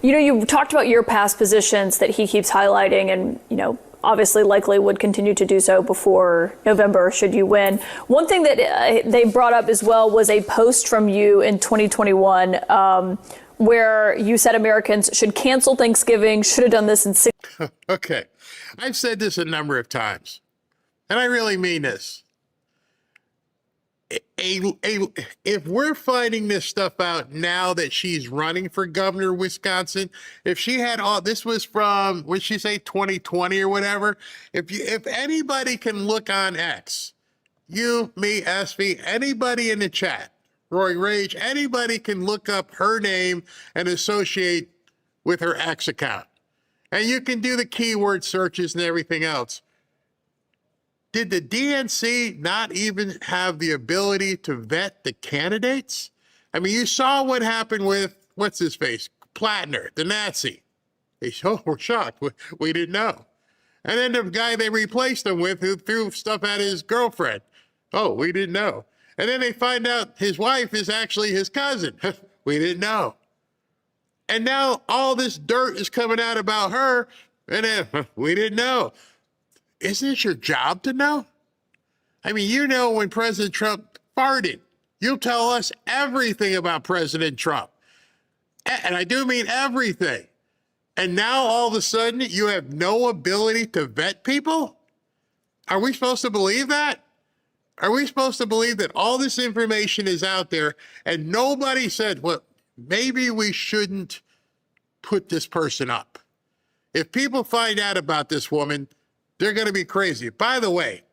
You know, you talked about your past positions that he keeps highlighting and, obviously likely would continue to do so before November should you win. One thing that they brought up as well was a post from you in 2021 where you said Americans should cancel Thanksgiving, should have done this in six. Okay. I've said this a number of times, and I really mean this. If we're finding this stuff out now that she's running for governor of Wisconsin, if she had all this was from, what did she say, 2020 or whatever, if anybody can look on X, you, me, SV, anybody in the chat, Roy Rage, anybody can look up her name and associate with her X account. And you can do the keyword searches and everything else. Did the DNC not even have the ability to vet the candidates? I mean, you saw what happened with, what's his face, Plattner, the Nazi. They were shocked. We didn't know. And then the guy they replaced him with who threw stuff at his girlfriend. Oh, we didn't know. And then they find out his wife is actually his cousin. We didn't know. And now all this dirt is coming out about her, and then we didn't know. Isn't it your job to know? I mean, when President Trump farted, you'll tell us everything about President Trump. And I do mean everything. And now all of a sudden you have no ability to vet people? Are we supposed to believe that? Are we supposed to believe that all this information is out there and nobody said, well, maybe we shouldn't put this person up? If people find out about this woman, they're going to be crazy. By the way,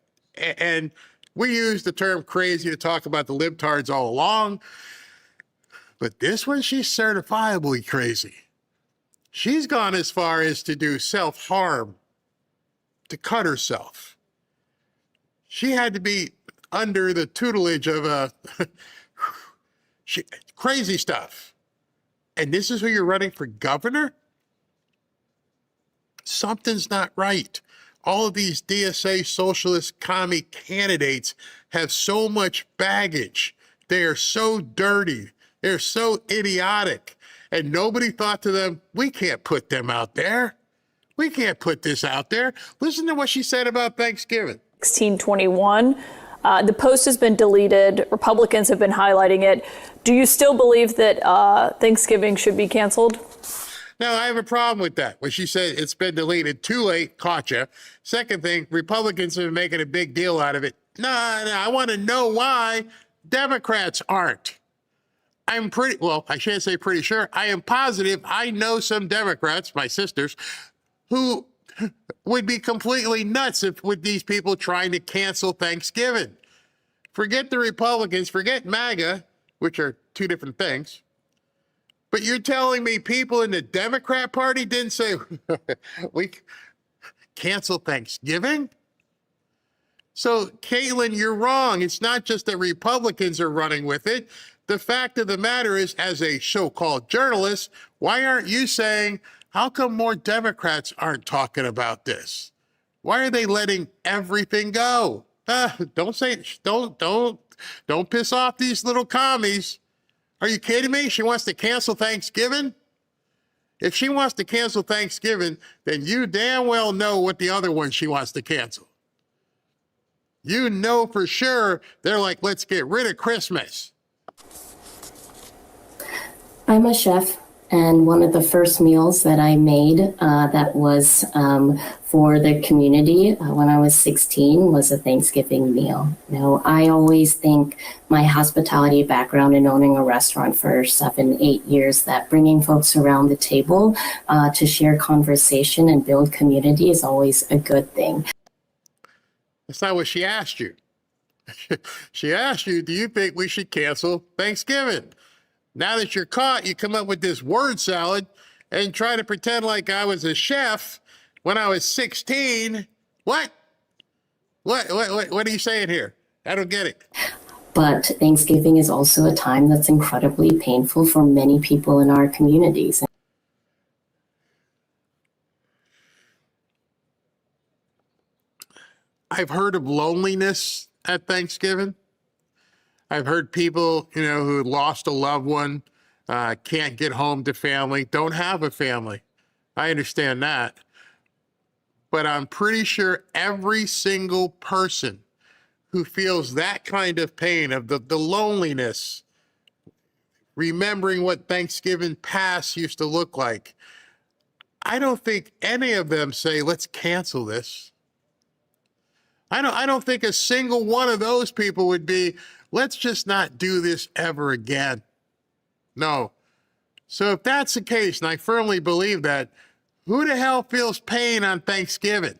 and we use the term crazy to talk about the libtards all along, but this one, she's certifiably crazy. She's gone as far as to do self-harm, to cut herself. She had to be under the tutelage of crazy stuff. And this is who you're running for governor? Something's not right. All of these DSA socialist commie candidates have so much baggage. They are so dirty. They're so idiotic. And nobody thought to them, we can't put them out there. We can't put this out there. Listen to what she said about Thanksgiving. 1621. The post has been deleted. Republicans have been highlighting it. Do you still believe that Thanksgiving should be canceled? No, I have a problem with that. When she said it's been deleted, too late, caught you. Second thing, Republicans have been making a big deal out of it. No, I want to know why Democrats aren't. I shouldn't say pretty sure. I am positive I know some Democrats, my sisters, who would be completely nuts with these people trying to cancel Thanksgiving. Forget the Republicans, forget MAGA, which are two different things. But you're telling me people in the Democrat Party didn't say, we cancel Thanksgiving? So, Caitlin, you're wrong. It's not just that Republicans are running with it. The fact of the matter is, as a so-called journalist, why aren't you saying, how come more Democrats aren't talking about this? Why are they letting everything go? Don't piss off these little commies. Are you kidding me? She wants to cancel Thanksgiving? If she wants to cancel Thanksgiving, then you damn well know what the other one she wants to cancel. You know for sure they're like, let's get rid of Christmas. I'm a chef, and one of the first meals that I made that was for the community when I was 16 was a Thanksgiving meal. Now, I always think my hospitality background in owning a restaurant for 7-8 years, that bringing folks around the table to share conversation and build community is always a good thing. That's not what she asked you. She asked you, do you think we should cancel Thanksgiving? Now that you're caught, you come up with this word salad and try to pretend like I was a chef when I was 16. What? What are you saying here? I don't get it. But Thanksgiving is also a time that's incredibly painful for many people in our communities. I've heard of loneliness at Thanksgiving. I've heard people, who lost a loved one can't get home to family, don't have a family. I understand that. But I'm pretty sure every single person who feels that kind of pain, of the loneliness, remembering what Thanksgiving past used to look like, I don't think any of them say, let's cancel this. I don't think a single one of those people would be, let's just not do this ever again. No. So if that's the case, and I firmly believe that, who the hell feels pain on Thanksgiving?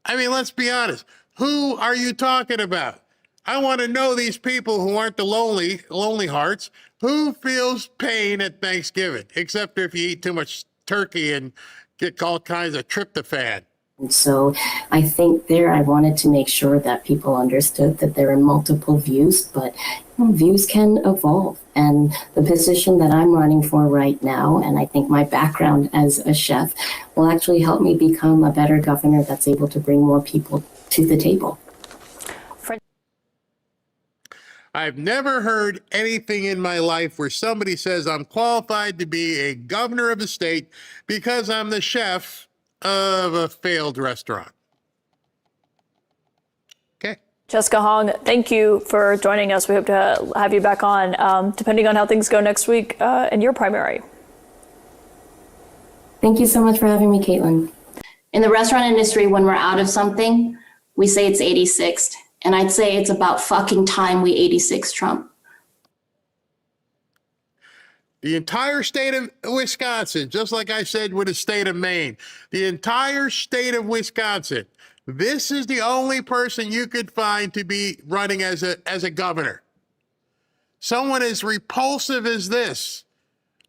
I mean, let's be honest. Who are you talking about? I want to know these people who aren't the lonely hearts. Who feels pain at Thanksgiving, except if you eat too much turkey and get all kinds of tryptophan? And so I think there I wanted to make sure that people understood that there are multiple views, but views can evolve. And the position that I'm running for right now, and I think my background as a chef, will actually help me become a better governor that's able to bring more people to the table. I've never heard anything in my life where somebody says I'm qualified to be a governor of a state because I'm the chef of a failed restaurant. Okay. Jessica Hong, thank you for joining us. We hope to have you back on, depending on how things go next week in your primary. Thank you so much for having me, Caitlin. In the restaurant industry, when we're out of something, we say it's 86th. And I'd say it's about fucking time we 86 Trump. The entire state of Wisconsin, just like I said with the state of Maine, the entire state of Wisconsin, this is the only person you could find to be running as a governor. Someone as repulsive as this,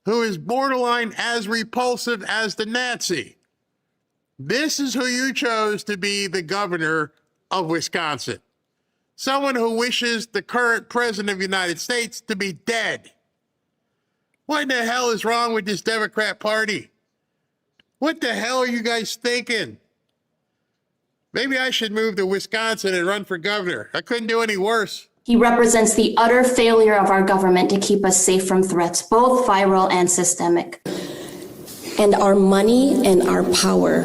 who is borderline as repulsive as the Nazi. This is who you chose to be the governor of Wisconsin. Someone who wishes the current president of the United States to be dead. What in the hell is wrong with this Democrat Party? What the hell are you guys thinking? Maybe I should move to Wisconsin and run for governor. I couldn't do any worse. He represents the utter failure of our government to keep us safe from threats, both viral and systemic. And our money and our power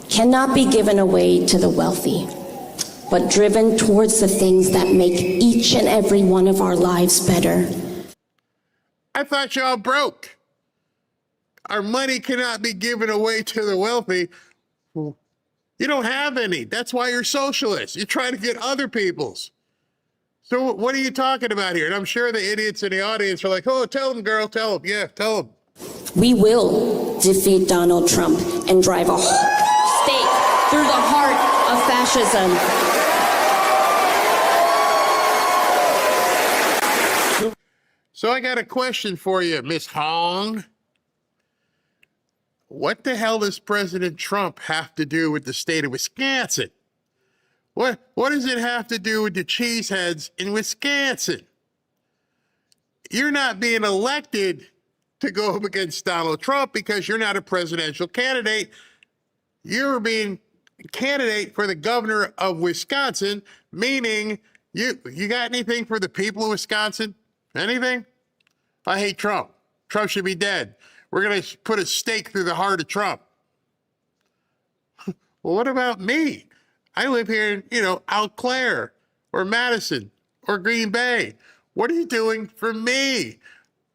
cannot be given away to the wealthy, but driven towards the things that make each and every one of our lives better. I thought y'all broke. Our money cannot be given away to the wealthy. You don't have any. That's why you're socialists. You're trying to get other people's. So what are you talking about here? And I'm sure the idiots in the audience are like, oh, tell them, girl, tell them. Yeah, tell them. We will defeat Donald Trump and drive a stake through the heart of fascism. So I got a question for you, Miss Hong. What the hell does President Trump have to do with the state of Wisconsin? What does it have to do with the cheeseheads in Wisconsin? You're not being elected to go up against Donald Trump because you're not a presidential candidate. You're being a candidate for the governor of Wisconsin, meaning you got anything for the people of Wisconsin? Anything? I hate Trump. Trump should be dead. We're going to put a stake through the heart of Trump. Well, what about me? I live here in, Eau Claire or Madison or Green Bay. What are you doing for me?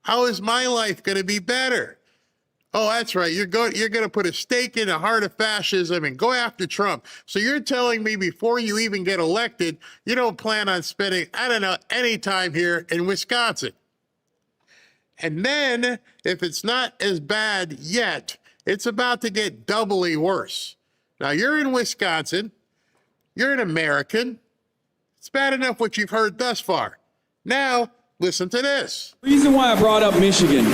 How is my life going to be better? Oh, that's right. You're going to put a stake in the heart of fascism and go after Trump. So you're telling me before you even get elected, you don't plan on spending, any time here in Wisconsin. And then if it's not as bad yet, it's about to get doubly worse. Now you're in Wisconsin. You're an American. It's bad enough what you've heard thus far. Now, listen to this. The reason why I brought up Michigan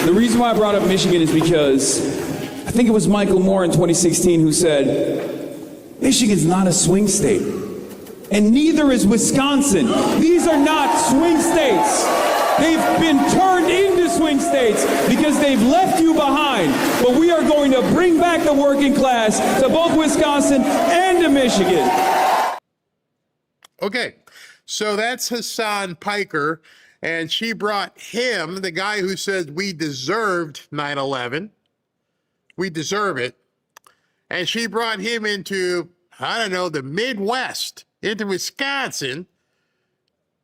is because I think it was Michael Moore in 2016 who said, Michigan's not a swing state, and neither is Wisconsin. These are not swing states. They've been turned into swing states because they've left you behind. But we are going to bring back the working class to both Wisconsin and to Michigan. Okay, so that's Hassan Piker. And she brought him, the guy who says we deserved 9/11, we deserve it. And she brought him into, I don't know, the Midwest, into Wisconsin,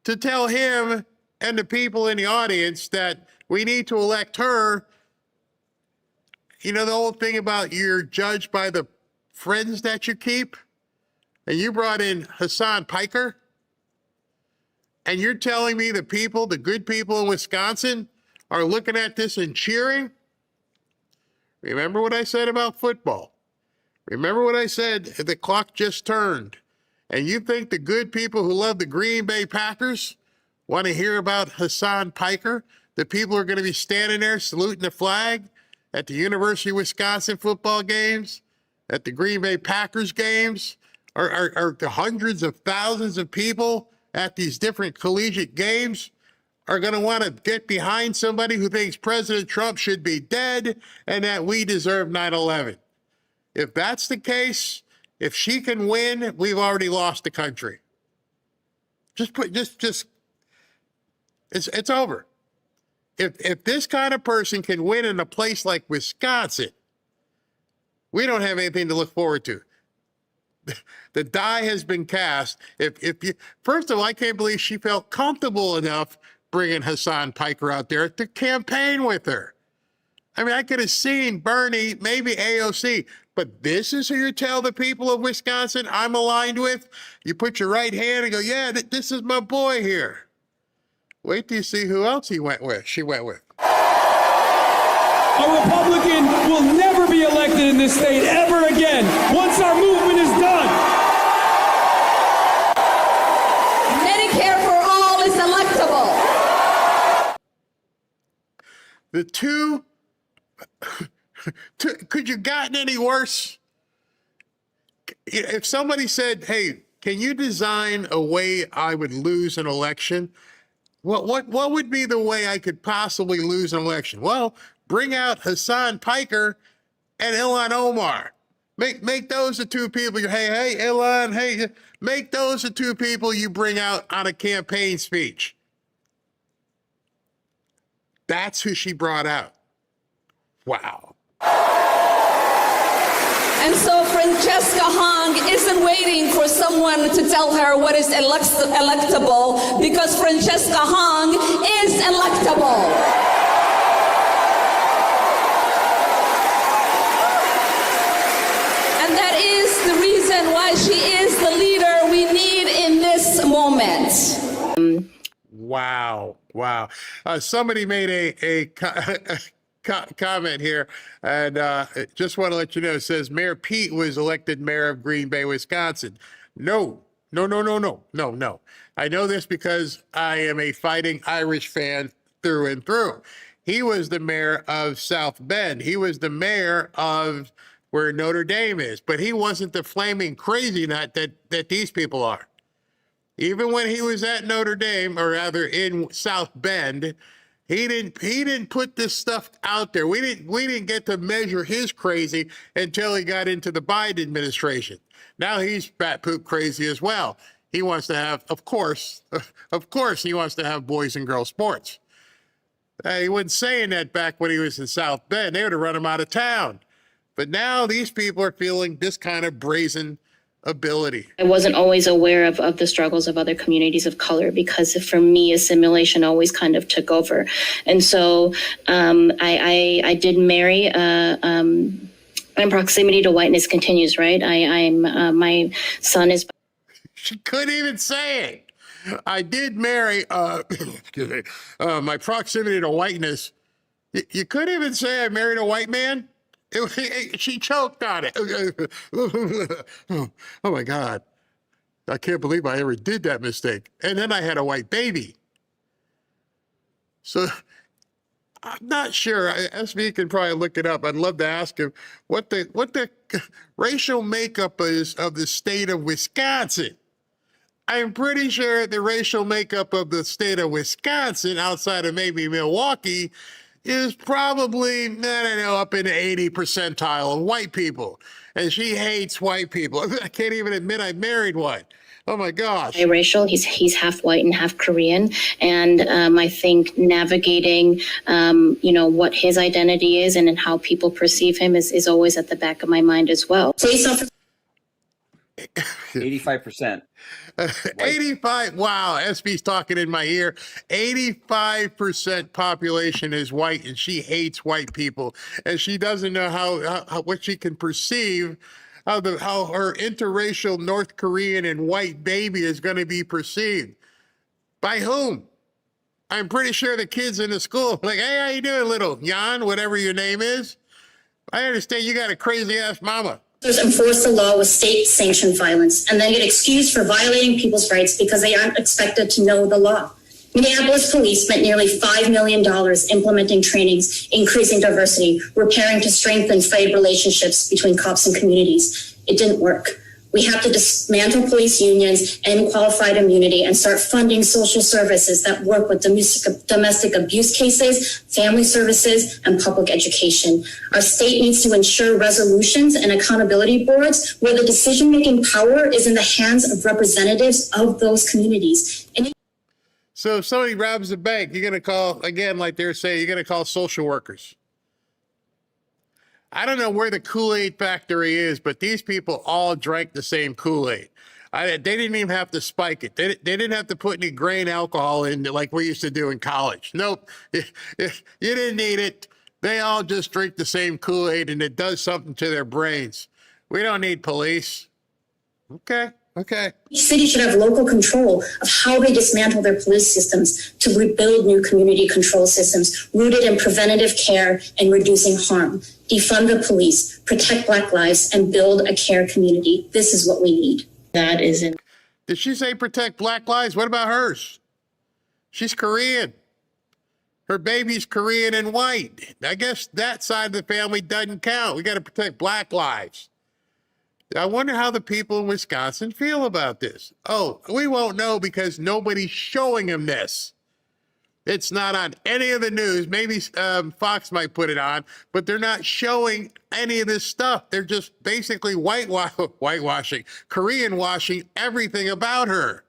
to tell him and the people in the audience that we need to elect her. You know the whole thing about you're judged by the friends that you keep? And you brought in Hassan Piker? And you're telling me the people, the good people in Wisconsin, are looking at this and cheering? Remember what I said about football. Remember what I said, the clock just turned. And you think the good people who love the Green Bay Packers want to hear about Hassan Piker? The people who are going to be standing there saluting the flag at the University of Wisconsin football games, at the Green Bay Packers games, or the hundreds of thousands of people at these different collegiate games are going to want to get behind somebody who thinks President Trump should be dead and that we deserve 9/11. If that's the case, if she can win, we've already lost the country. It's over. If this kind of person can win in a place like Wisconsin, we don't have anything to look forward to. The die has been cast. If you, first of all, I can't believe she felt comfortable enough bringing Hassan Piker out there to campaign with her. I mean, I could have seen Bernie, maybe AOC, but this is who you tell the people of Wisconsin I'm aligned with? You put your right hand and go, yeah, this is my boy here. Wait till you see who else she went with. A Republican will never be elected in this state ever again once our movement is done. Medicare for all is electable. The two, could you gotten any worse? If somebody said, hey, can you design a way I would lose an election? What would be the way I could possibly lose an election? Well, bring out Hassan Piker and Ilhan Omar. Make those the two people. Hey, Ilhan, hey, make those the two people you bring out on a campaign speech. That's who she brought out. Wow. And so Francesca Hong isn't waiting for someone to tell her what is electable, because Francesca Hong is electable. And that is the reason why she is the leader we need in this moment. Wow. Somebody made a comment here, and just want to let you know, it says Mayor Pete was elected mayor of Green Bay, Wisconsin. No. I know this because I am a Fighting Irish fan through and through. He was the mayor of South Bend. He was the mayor of where Notre Dame is, but he wasn't the flaming crazy nut that these people are. Even when he was at Notre Dame, or rather in South Bend, he didn't put this stuff out there. We didn't get to measure his crazy until he got into the Biden administration. Now he's bat poop crazy as well. He wants to have, of course, he wants to have boys and girls sports. He wasn't saying that back when he was in South Bend. They would have run him out of town. But now these people are feeling this kind of brazen ability. I wasn't always aware of the struggles of other communities of color, because for me, assimilation always kind of took over. And so I did marry, and proximity to whiteness continues, right? My son is. She couldn't even say it. I did marry, my proximity to whiteness. You couldn't even say I married a white man? She choked on it. Oh my God. I can't believe I ever did that mistake. And then I had a white baby. So I'm not sure. SB can probably look it up. I'd love to ask him what the racial makeup is of the state of Wisconsin. I'm pretty sure the racial makeup of the state of Wisconsin, outside of maybe Milwaukee, is probably, I don't know, up in the 80th percentile of white people. And she hates white people. I can't even admit I married one. Oh my gosh. Biracial. He's half white and half Korean, and I think navigating, what his identity is and how people perceive him is always at the back of my mind as well. 85%. 85. Wow. SB's talking in my ear. 85% population is white, and she hates white people, and she doesn't know how what she can perceive. How her interracial North Korean and white baby is going to be perceived. By whom? I'm pretty sure the kids in the school, like, hey, how you doing, little Jan, whatever your name is? I understand you got a crazy ass mama. Enforce the law with state-sanctioned violence and then get excused for violating people's rights because they aren't expected to know the law. Minneapolis police spent nearly $5 million implementing trainings, increasing diversity, repairing to strengthen frayed relationships between cops and communities. It didn't work. We have to dismantle police unions, end qualified immunity, and start funding social services that work with domestic abuse cases, family services, and public education. Our state needs to ensure resolutions and accountability boards where the decision-making power is in the hands of representatives of those communities. So if somebody robs a bank, you're going to call, again, like they're saying, you're going to call social workers. I don't know where the Kool-Aid factory is, but these people all drank the same Kool-Aid. They didn't even have to spike it. They didn't have to put any grain alcohol in it like we used to do in college. Nope. You didn't need it. They all just drink the same Kool-Aid, and it does something to their brains. We don't need police. Okay. Each city should have local control of how they dismantle their police systems to rebuild new community control systems rooted in preventative care and reducing harm. Defund the police, protect Black lives, and build a care community. This is what we need. That is in. Did she say protect Black lives? What about hers? She's Korean. Her baby's Korean and white. I guess that side of the family doesn't count. We got to protect Black lives. I wonder how the people in Wisconsin feel about this. Oh, we won't know because nobody's showing them this. It's not on any of the news. Maybe Fox might put it on, but they're not showing any of this stuff. They're just basically whitewashing, Korean washing everything about her.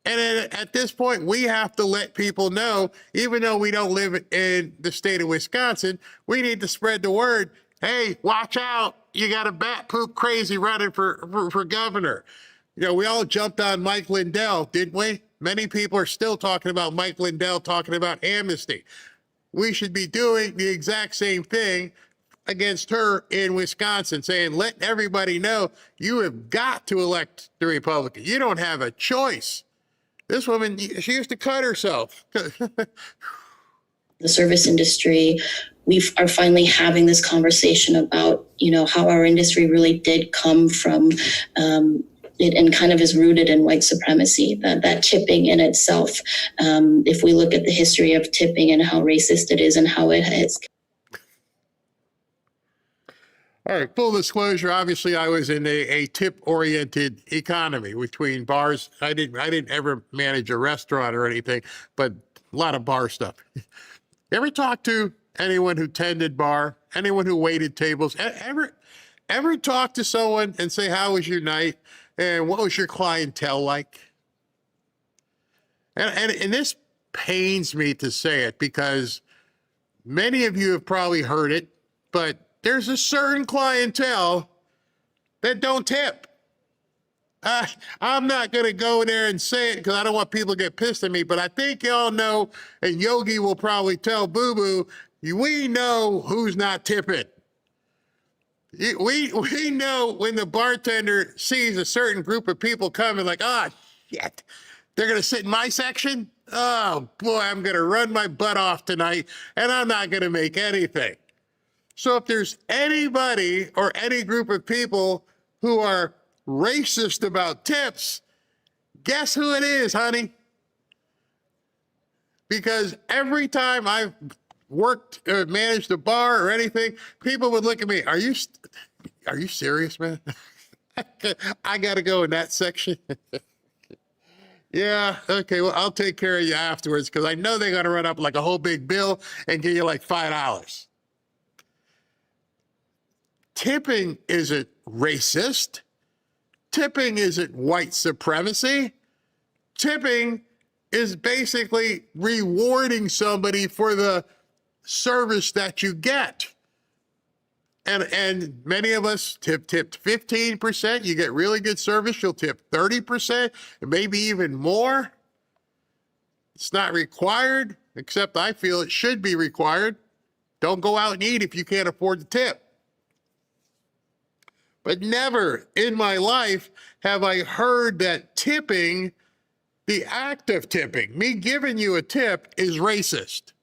And at this point, we have to let people know, even though we don't live in the state of Wisconsin, we need to spread the word. Hey, watch out. You got a bat poop crazy running for governor. You know, we all jumped on Mike Lindell, didn't we? Many people are still talking about Mike Lindell, talking about amnesty. We should be doing the exact same thing against her in Wisconsin, saying, let everybody know you have got to elect the Republican. You don't have a choice. This woman, she used to cut herself. The service industry, we are finally having this conversation about, how our industry really did come from it and kind of is rooted in white supremacy, that tipping in itself. If we look at the history of tipping and how racist it is and how it has. All right, full disclosure, obviously I was in a tip-oriented economy between bars. I didn't ever manage a restaurant or anything, but a lot of bar stuff. You ever talk to anyone who tended bar, anyone who waited tables, ever talk to someone and say, how was your night? And what was your clientele like? And this pains me to say it because many of you have probably heard it, but there's a certain clientele that don't tip. I'm not going to go there and say it because I don't want people to get pissed at me, but I think y'all know, and Yogi will probably tell Boo Boo, we know who's not tipping. We know when the bartender sees a certain group of people coming, like, shit, they're going to sit in my section? Oh, boy, I'm going to run my butt off tonight, and I'm not going to make anything. So if there's anybody or any group of people who are racist about tips, guess who it is, honey? Because every time I've worked or managed a bar or anything, people would look at me, are you serious, man? I got to go in that section. Yeah, okay, well, I'll take care of you afterwards because I know they're going to run up like a whole big bill and give you like $5. Tipping isn't racist. Tipping isn't white supremacy. Tipping is basically rewarding somebody for the service that you get. And many of us tipped 15%. You get really good service, you'll tip 30%, and maybe even more. It's not required, except I feel it should be required. Don't go out and eat if you can't afford to tip. But never in my life have I heard that tipping, the act of tipping, me giving you a tip, is racist.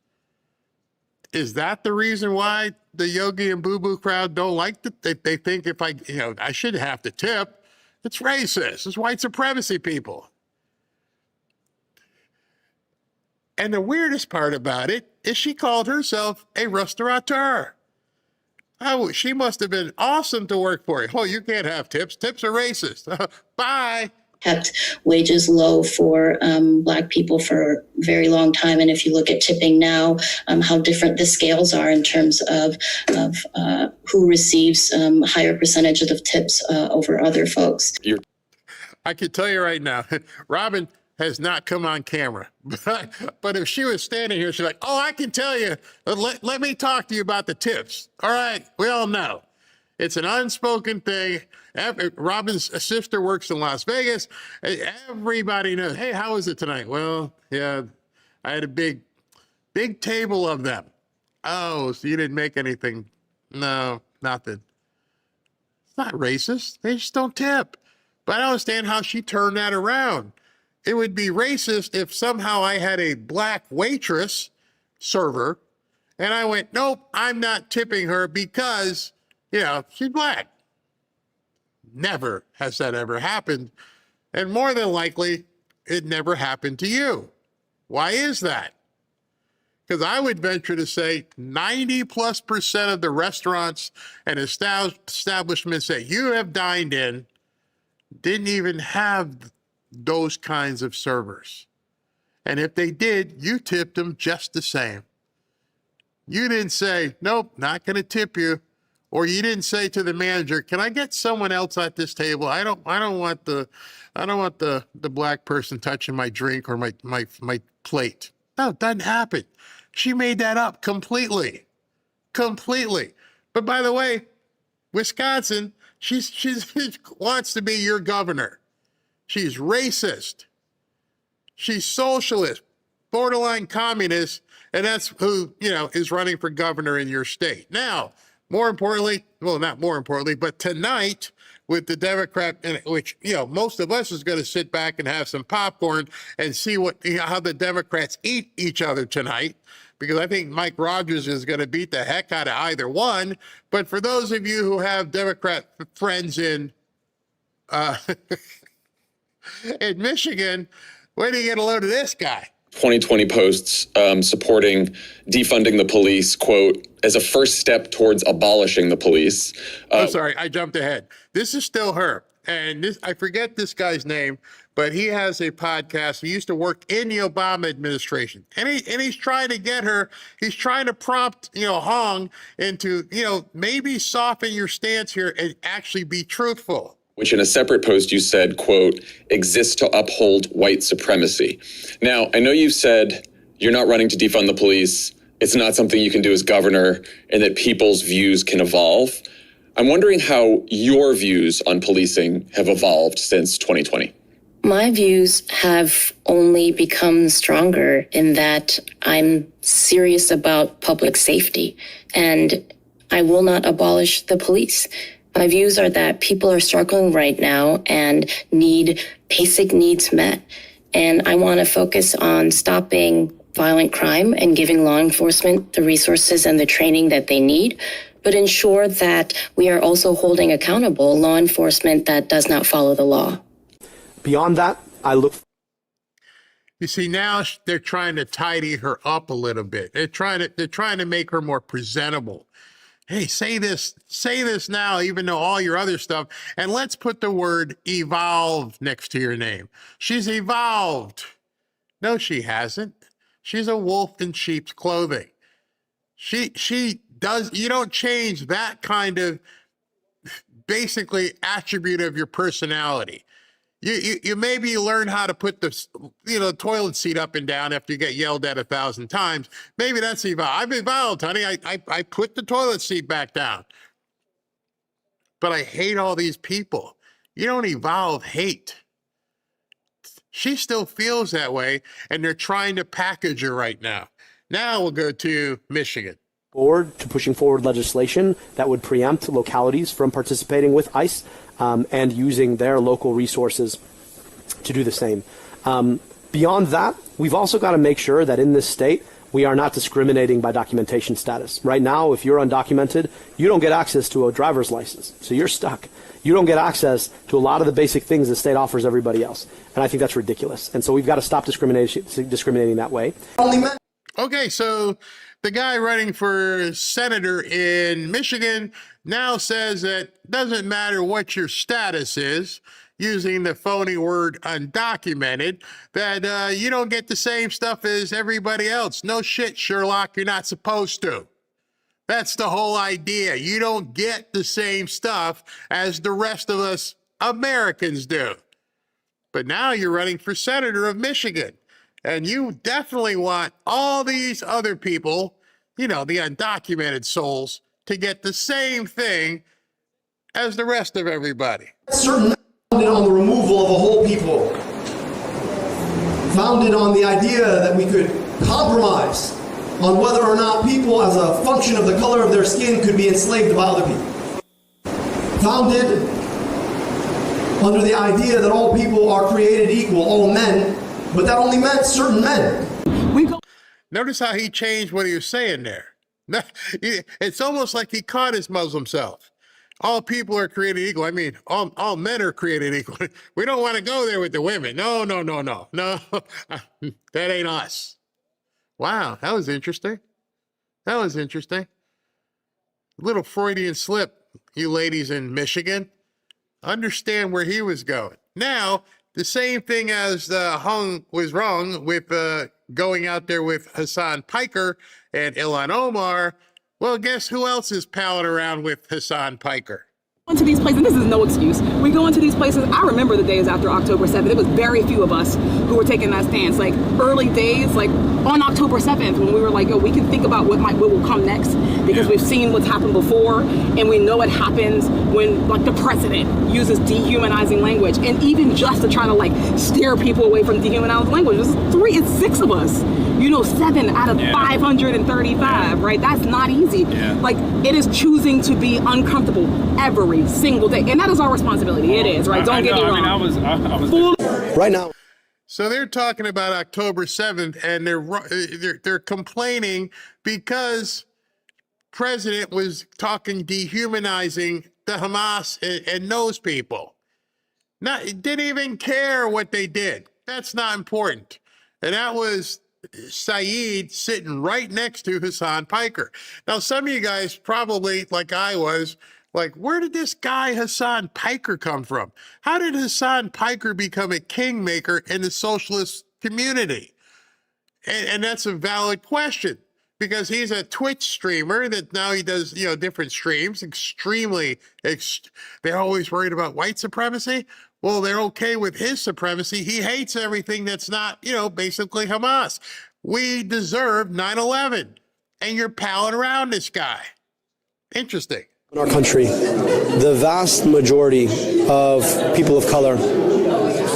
Is that the reason why the Yogi and Boo Boo crowd don't like it? They think if I should have to tip. It's racist. It's white supremacy people. And the weirdest part about it is she called herself a restaurateur. Oh, she must have been awesome to work for you. Oh, you can't have tips. Tips are racist. Bye. Kept wages low for Black people for a very long time. And if you look at tipping now, how different the scales are in terms of who receives higher percentage of the tips over other folks. I can tell you right now, Robin has not come on camera. But if she was standing here, she's like, oh, I can tell you, let me talk to you about the tips. All right, we all know. It's an unspoken thing. Robin's sister works in Las Vegas. Everybody knows, hey, how was it tonight? Well, yeah, I had a big table of them. Oh, so you didn't make anything? No, nothing. It's not racist. They just don't tip. But I don't understand how she turned that around. It would be racist if somehow I had a Black waitress, server, and I went, nope, I'm not tipping her because, she's Black. Never has that ever happened. And more than likely, it never happened to you. Why is that? Because I would venture to say 90+% of the restaurants and establishments that you have dined in didn't even have those kinds of servers. And if they did, you tipped them just the same. You didn't say, nope, not going to tip you. Or you didn't say to the manager, can I get someone else at this table? I don't want the Black person touching my drink or my plate. No, it doesn't happen. She made that up completely. But by the way, Wisconsin, she wants to be your governor. She's racist. She's socialist, borderline communist, and that's who, is running for governor in your state. Now, more importantly, well, not more importantly, but tonight with the Democrat, which, most of us is going to sit back and have some popcorn and see how the Democrats eat each other tonight, because I think Mike Rogers is going to beat the heck out of either one. But for those of you who have Democrat friends in in Michigan, where do you get a load of this guy? 2020 posts supporting defunding the police, quote, as a first step towards abolishing the police. I'm sorry, I jumped ahead. This is still her. And I forget this guy's name, but he has a podcast. He used to work in the Obama administration. And he's trying to get her, he's trying to prompt, Hong into, maybe soften your stance here and actually be truthful. Which in a separate post you said, quote, exists to uphold white supremacy. Now, I know you've said you're not running to defund the police. It's not something you can do as governor, and that people's views can evolve. I'm wondering how your views on policing have evolved since 2020. My views have only become stronger in that I'm serious about public safety, and I will not abolish the police. My views are that people are struggling right now and need basic needs met. And I want to focus on stopping violent crime and giving law enforcement the resources and the training that they need, but ensure that we are also holding accountable law enforcement that does not follow the law. Beyond that, I look. You see, now they're trying to tidy her up a little bit. They're trying to make her more presentable. Hey, say this now, even though all your other stuff, and let's put the word evolve next to your name. She's evolved. No, she hasn't. She's a wolf in sheep's clothing. She does, you don't change that kind of basically attribute of your personality. You maybe learn how to put the toilet seat up and down after you get yelled at 1,000 times. Maybe that's evolved. I've evolved, honey. I put the toilet seat back down. But I hate all these people. You don't evolve hate. She still feels that way, and they're trying to package her right now. Now we'll go to Michigan. Forward to pushing forward legislation that would preempt localities from participating with ICE and using their local resources to do the same. Beyond that, we've also got to make sure that in this state, we are not discriminating by documentation status. Right now, if you're undocumented, you don't get access to a driver's license, so you're stuck. You don't get access to a lot of the basic things the state offers everybody else, and I think that's ridiculous. And so we've got to stop discriminating that way. Okay, so the guy running for senator in Michigan now says that doesn't matter what your status is, using the phony word undocumented, that you don't get the same stuff as everybody else. No shit, Sherlock, you're not supposed to. That's the whole idea. You don't get the same stuff as the rest of us Americans do. But now you're running for senator of Michigan. And you definitely want all these other people, the undocumented souls, to get the same thing as the rest of everybody. Founded on the removal of a whole people. Founded on the idea that we could compromise on whether or not people, as a function of the color of their skin, could be enslaved by other people. Founded under the idea that all people are created equal, all men, but that only meant certain men. Notice how he changed what he was saying there. It's almost like he caught his Muslim self. All people are created equal. I mean, all men are created equal. We don't want to go there with the women. No. That ain't us. Wow, that was interesting. A little Freudian slip, you ladies in Michigan. Understand where he was going. Now, the same thing as Hung was wrong with going out there with Hassan Piker and Ilhan Omar. Well, guess who else is palling around with Hassan Piker? Into these places, this is no excuse. We go into these places. I remember the days after October 7th. It was very few of us who were taking that stance. Like early days, like on October 7th, when we were like, yo, we can think about what will come next, because we've seen what's happened before, and we know it happens when like the president uses dehumanizing language, and even just to try to like steer people away from dehumanizing language. It's 6 of us. 7 out of 535, right? That's not easy. Like, it is choosing to be uncomfortable every single day. And that is our responsibility. It is, right? Don't get me wrong. I was right now. So they're talking about October 7th, and they're complaining because president was dehumanizing the Hamas and those people. Didn't even care what they did. That's not important. And that was Saeed sitting right next to Hassan Piker. Now, some of you guys probably, like I was, like, where did this guy Hassan Piker come from? How did Hassan Piker become a kingmaker in the socialist community? And that's a valid question, because he's a Twitch streamer that now he does, different streams, they're always worried about white supremacy. Well, they're okay with his supremacy. He hates everything that's not, basically Hamas. We deserve 9/11, and you're palling around this guy. Interesting. In our country, the vast majority of people of color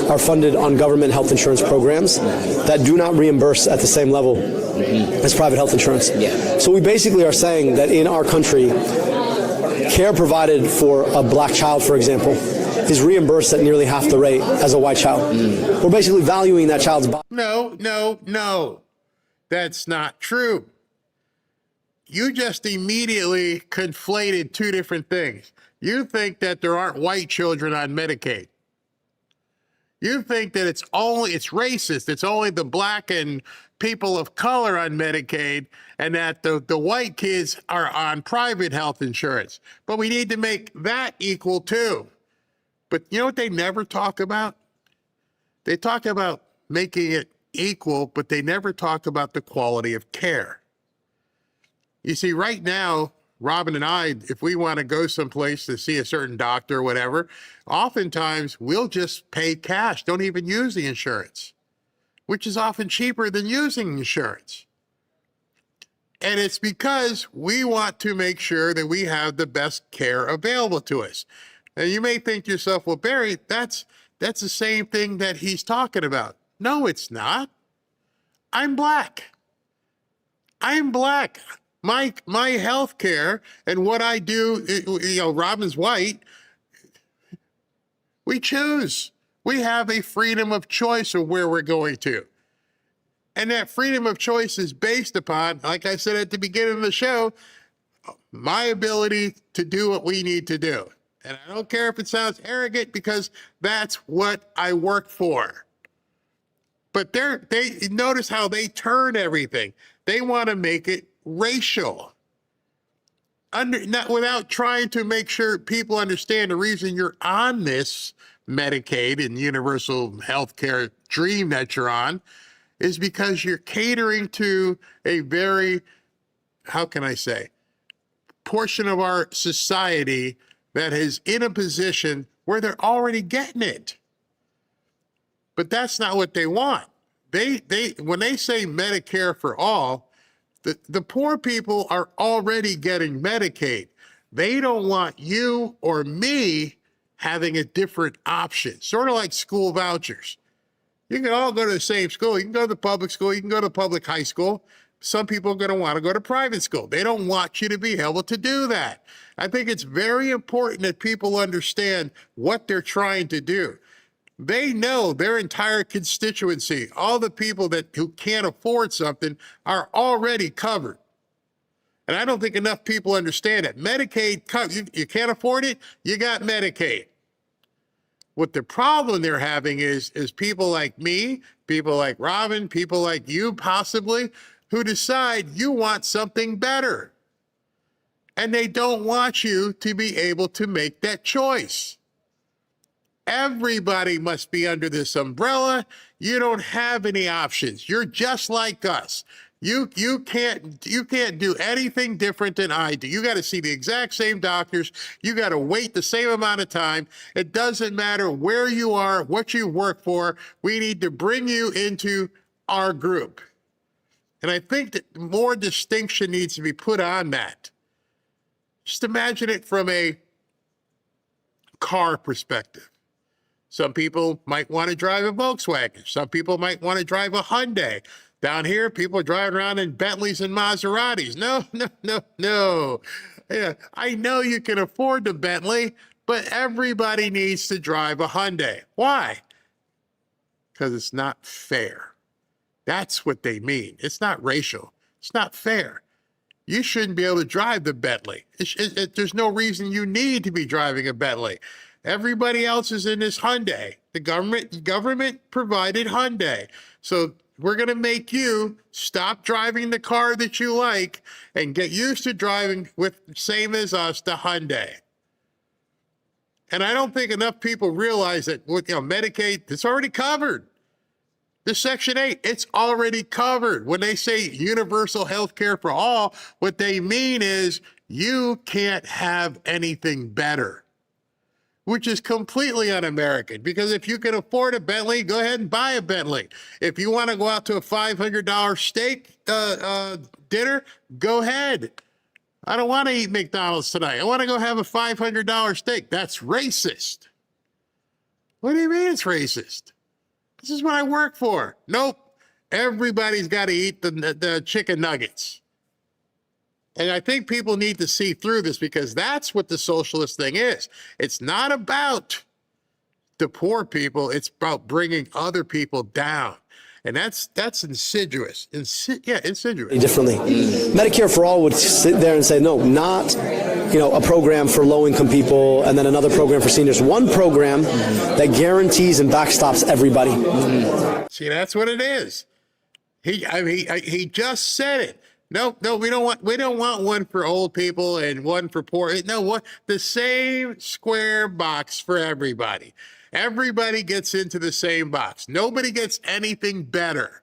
are funded on government health insurance programs that do not reimburse at the same level as private health insurance. So we basically are saying that in our country, care provided for a black child, for example, is reimbursed at nearly half the rate as a white child. We're basically valuing that child's body. No. That's not true. You just immediately conflated 2 different things. You think that there aren't white children on Medicaid. You think that it's racist. It's only the black and people of color on Medicaid, and that the white kids are on private health insurance. But we need to make that equal too. But you know what they never talk about? They talk about making it equal, but they never talk about the quality of care. You see, right now, Robin and I, if we want to go someplace to see a certain doctor or whatever, oftentimes we'll just pay cash, don't even use the insurance, which is often cheaper than using insurance. And it's because we want to make sure that we have the best care available to us. And you may think to yourself, well, Barry, that's the same thing that he's talking about. No, it's not. I'm black. I'm black. My health care and what I do, Robin's white, we choose. We have a freedom of choice of where we're going to. And that freedom of choice is based upon, like I said at the beginning of the show, my ability to do what we need to do. And I don't care if it sounds arrogant, because that's what I work for. But they notice how they turn everything. They want to make it racial. Without trying to make sure people understand the reason you're on this Medicaid and universal health care dream that you're on is because you're catering to a very, how can I say, portion of our society that is in a position where they're already getting it. But that's not what they want. When they say Medicare for all, the poor people are already getting Medicaid. They don't want you or me having a different option, sort of like school vouchers. You can all go to the same school. You can go to the public school. You can go to public high school. Some people are going to want to go to private school. They don't want you to be able to do that. I think it's very important that people understand what they're trying to do. They know their entire constituency, all the people who can't afford something, are already covered. And I don't think enough people understand it. Medicaid, you can't afford it, you got Medicaid. What the problem they're having is people like me, people like Robin, people like you possibly, who decide you want something better. And they don't want you to be able to make that choice. Everybody must be under this umbrella. You don't have any options. You're just like us. You can't do anything different than I do. You got to see the exact same doctors. You got to wait the same amount of time. It doesn't matter where you are, what you work for. We need to bring you into our group. And I think that more distinction needs to be put on that. Just imagine it from a car perspective. Some people might want to drive a Volkswagen. Some people might want to drive a Hyundai. Down here, people are driving around in Bentleys and Maseratis. No. Yeah, I know you can afford the Bentley, but everybody needs to drive a Hyundai. Why? Because it's not fair. That's what they mean. It's not racial. It's not fair. You shouldn't be able to drive the Bentley. There's no reason you need to be driving a Bentley. Everybody else is in this Hyundai. The government provided Hyundai. So we're going to make you stop driving the car that you like and get used to driving with, same as us, the Hyundai. And I don't think enough people realize that with Medicaid, it's already covered. The Section 8, it's already covered. When they say universal health care for all, what they mean is you can't have anything better, which is completely un-American, because if you can afford a Bentley, go ahead and buy a Bentley. If you want to go out to a $500 steak dinner, go ahead. I don't want to eat McDonald's tonight. I want to go have a $500 steak. That's racist. What do you mean it's racist? This is what I work for. Nope. Everybody's got to eat the chicken nuggets. And I think people need to see through this, because that's what the socialist thing is. It's not about the poor people. It's about bringing other people down. And that's insidious. Insidious. Differently. Medicare for All would sit there and say, no, not a program for low-income people and then another program for seniors. One program that guarantees and backstops everybody. See, that's what it is. He just said it. No, we don't want one for old people and one for poor. No, the same square box for everybody. Everybody gets into the same box. Nobody gets anything better,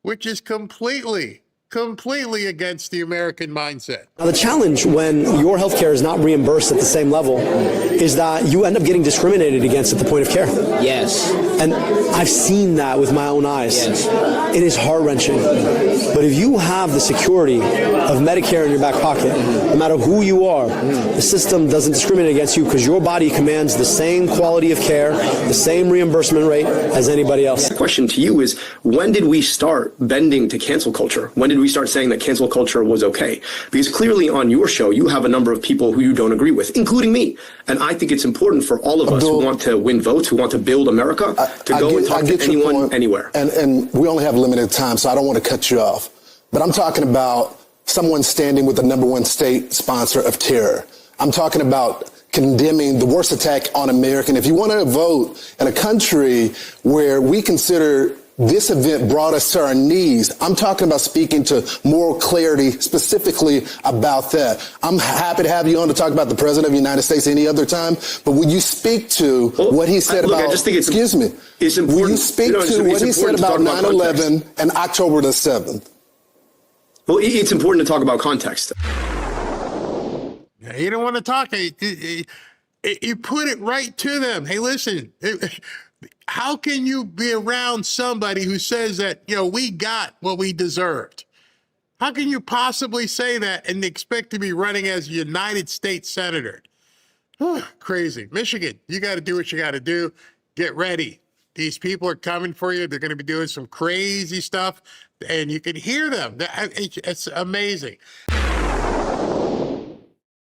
which is completely completely against the American mindset. Now, the challenge when your healthcare is not reimbursed at the same level is that you end up getting discriminated against at the point of care. Yes. And I've seen that with my own eyes. Yes. It is heart-wrenching. But if you have the security of Medicare in your back pocket, no matter who you are, the system doesn't discriminate against you because your body commands the same quality of care, the same reimbursement rate as anybody else. The question to you is, when did we start bending to cancel culture? When did we start saying that cancel culture was okay? Because clearly on your show, you have a number of people who you don't agree with, including me. And I think it's important for all of us who want to win votes, who want to build America, to go and talk to anyone, anywhere. And we only have limited time, so I don't want to cut you off. But I'm talking about someone standing with the #1 state sponsor of terror. I'm talking about condemning the worst attack on America. If you want to vote in a country where we consider this event brought us to our knees, I'm talking about speaking to moral clarity specifically about that. I'm happy to have you on to talk about the President of the United States any other time, but would you speak to what he said about, I just think it's, excuse me, it's important, will you speak to what he said about 9/11 and October the 7th? Well, it's important to talk about context. You don't want to talk. You put it right to them. Hey, listen, how can you be around somebody who says that, we got what we deserved? How can you possibly say that and expect to be running as a United States Senator? Crazy. Michigan, you got to do what you got to do. Get ready. These people are coming for you. They're going to be doing some crazy stuff, and you can hear them. It's amazing.